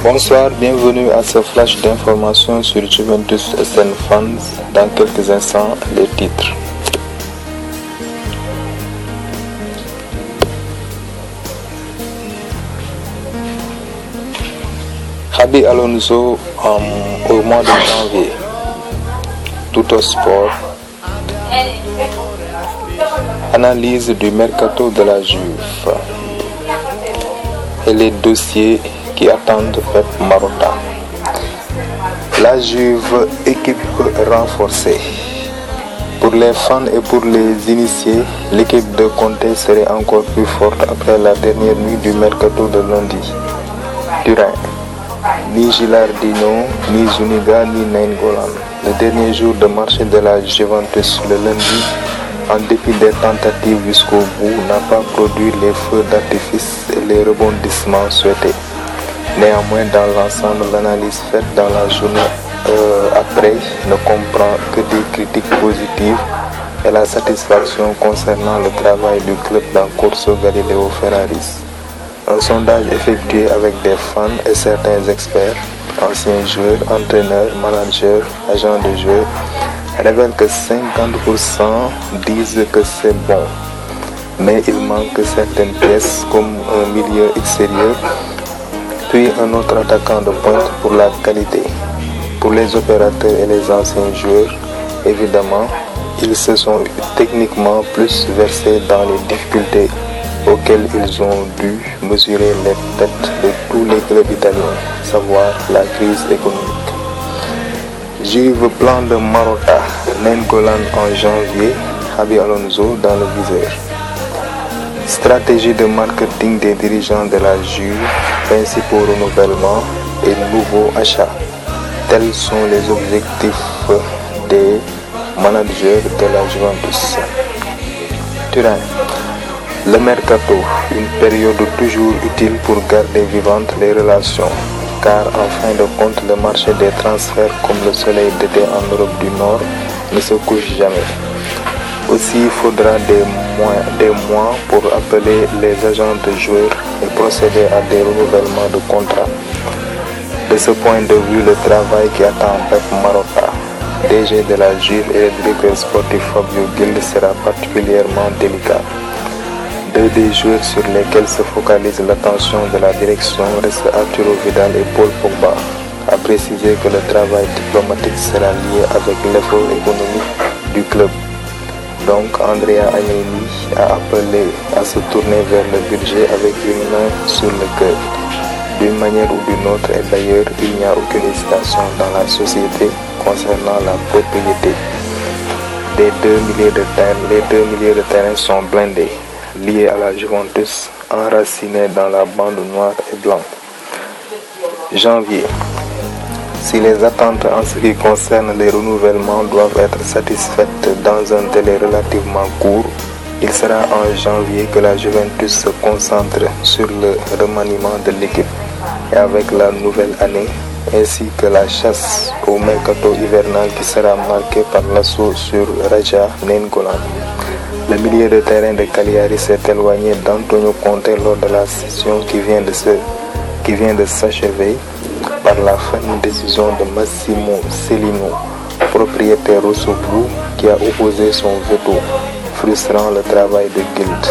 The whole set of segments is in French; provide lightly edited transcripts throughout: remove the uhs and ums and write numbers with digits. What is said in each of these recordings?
Bonsoir, bienvenue à ce flash d'informations sur Juventus SN Fans. Dans quelques instants, les titres. Xabi Alonso au mois de janvier. Tutto Sport. Analyse du mercato de la Juve et les dossiers qui attendent Pep Marotta. La Juve, équipe renforcée. Pour les fans et pour les initiés, l'équipe de Conte serait encore plus forte après la dernière nuit du mercato de lundi. Turin. Ni Gilardino, ni Zuniga, ni Nainggolan. Le dernier jour de marché de la Juventus, le lundi, en dépit des tentatives jusqu'au bout, n'a pas produit les feux d'artifice et les rebondissements souhaités. Néanmoins, dans l'ensemble, l'analyse faite dans la journée après ne comprend que des critiques positives et la satisfaction concernant le travail du club dans Corso Galileo Ferraris. Un sondage effectué avec des fans et certains experts, anciens joueurs, entraîneurs, managers, agents de jeu, révèle que 50% disent que c'est bon, mais il manque certaines pièces comme un milieu extérieur, puis un autre attaquant de pointe pour la qualité. Pour les opérateurs et les anciens joueurs, évidemment, ils se sont techniquement plus versés dans les difficultés auxquelles ils ont dû mesurer les têtes de tous les clubs italiens, savoir la crise économique. Juve plan de Marotta, Nainggolan en janvier, Xabi Alonso dans le viseur. Stratégie de marketing des dirigeants de la Juve, principaux renouvellements et nouveaux achats. Tels sont les objectifs des managers de la Juventus. Turin. Le mercato, une période toujours utile pour garder vivantes les relations, car en fin de compte le marché des transferts comme le soleil d'été en Europe du Nord ne se couche jamais. Aussi il faudra des mois pour appeler les agents de joueurs et procéder à des renouvellements de contrats. De ce point de vue, le travail qui attend Pep Marotta, DG de la Juve et le directeur sportif Fabio Gil sera particulièrement délicat. Deux des joueurs sur lesquels se focalise l'attention de la direction restent Arturo Vidal et Paul Pogba. A préciser que le travail diplomatique sera lié avec l'effort économique du club. Donc Andrea Agnelli a appelé à se tourner vers le budget avec une main sur le cœur. D'une manière ou d'une autre, et d'ailleurs, il n'y a aucune hésitation dans la société concernant la propriété. Les deux milieux de terrain sont blindés, liés à la Juventus, enracinés dans la bande noire et blanche. Janvier. Si les attentes en ce qui concerne les renouvellements doivent être satisfaites dans un délai relativement court, il sera en janvier que la Juventus se concentre sur le remaniement de l'équipe et avec la nouvelle année, ainsi que la chasse au mercato hivernal qui sera marqué par l'assaut sur Raja Nainggolan. Le milieu de terrain de Cagliari s'est éloigné d'Antonio Conte lors de la session qui vient de s'achever par la ferme décision de Massimo Cellino, propriétaire rossoblu, qui a opposé son veto, frustrant le travail de Guild.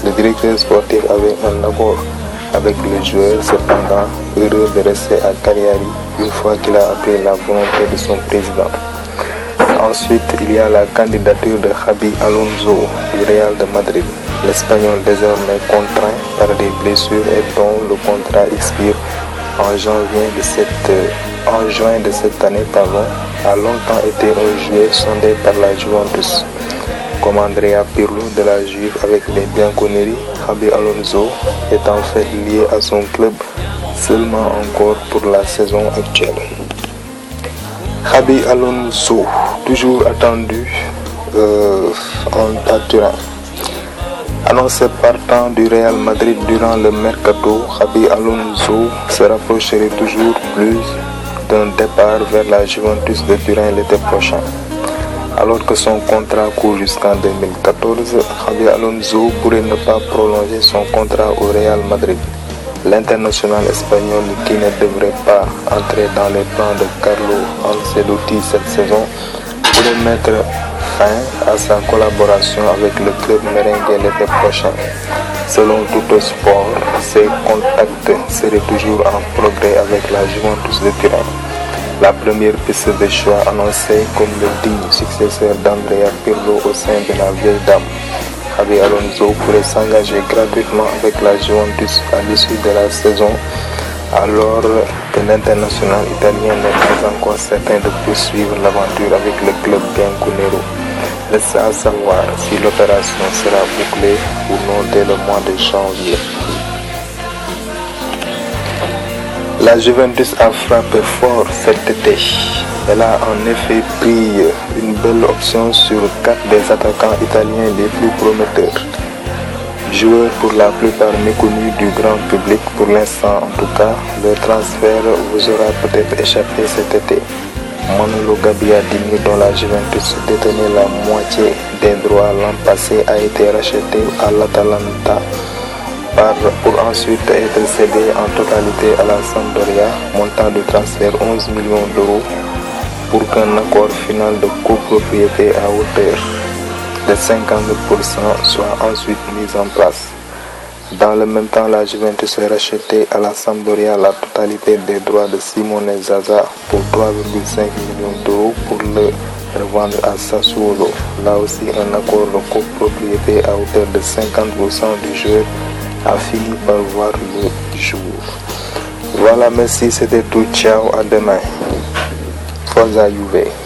Le directeur sportif avait un accord avec le joueur, cependant heureux de rester à Cagliari une fois qu'il a appris la volonté de son président. Ensuite, il y a la candidature de Xabi Alonso du Real de Madrid. L'Espagnol désormais contraint par des blessures et dont le contrat expire en juin de cette année, a longtemps été un joueur sondé par la Juventus. Comme Andrea Pirlo de la Juve avec les Bianconeri, Xabi Alonso est en fait lié à son club seulement encore pour la saison actuelle. Xabi Alonso, toujours attendu à Turin. Annoncé partant du Real Madrid durant le mercato, Xabi Alonso se rapprocherait toujours plus d'un départ vers la Juventus de Turin l'été prochain. Alors que son contrat court jusqu'en 2014, Xabi Alonso pourrait ne pas prolonger son contrat au Real Madrid. L'international espagnol, qui ne devrait pas entrer dans les plans de Carlo Ancelotti cette saison, pourrait mettre fin à sa collaboration avec le club merengue l'été prochain. Selon Tuttosport, ses contacts seraient toujours en progrès avec la Juventus de Turin. La première piste de choix annoncée comme le digne successeur d'Andrea Pirlo au sein de la vieille dame, Xabi Alonso, pourrait s'engager gratuitement avec la Juventus à l'issue de la saison, alors que l'international italien n'est pas encore certain de poursuivre l'aventure avec le club bianconero. Reste à savoir si l'opération sera bouclée ou non dès le mois de janvier. La Juventus a frappé fort cet été. Elle a en effet pris une belle option sur 4 des attaquants italiens les plus prometteurs. Joueurs pour la plupart méconnus du grand public pour l'instant en tout cas, le transfert vous aura peut-être échappé cet été. Manolo Gabbiadini, dont la Juventus détenait la moitié des droits l'an passé, a été racheté à l'Atalanta pour ensuite être cédé en totalité à la Sampdoria, montant de transfert 11 millions d'euros pour qu'un accord final de copropriété à hauteur de 50% soit ensuite mis en place. Dans le même temps, la Juventus a racheté à la Sampdoria la totalité des droits de Simone Zaza pour 3,5 millions d'euros pour le revendre à Sassuolo. Là aussi, un accord de copropriété à hauteur de 50% du joueur a fini par voir le jour. Voilà, merci, c'était tout. Ciao, à demain. Forza Juve.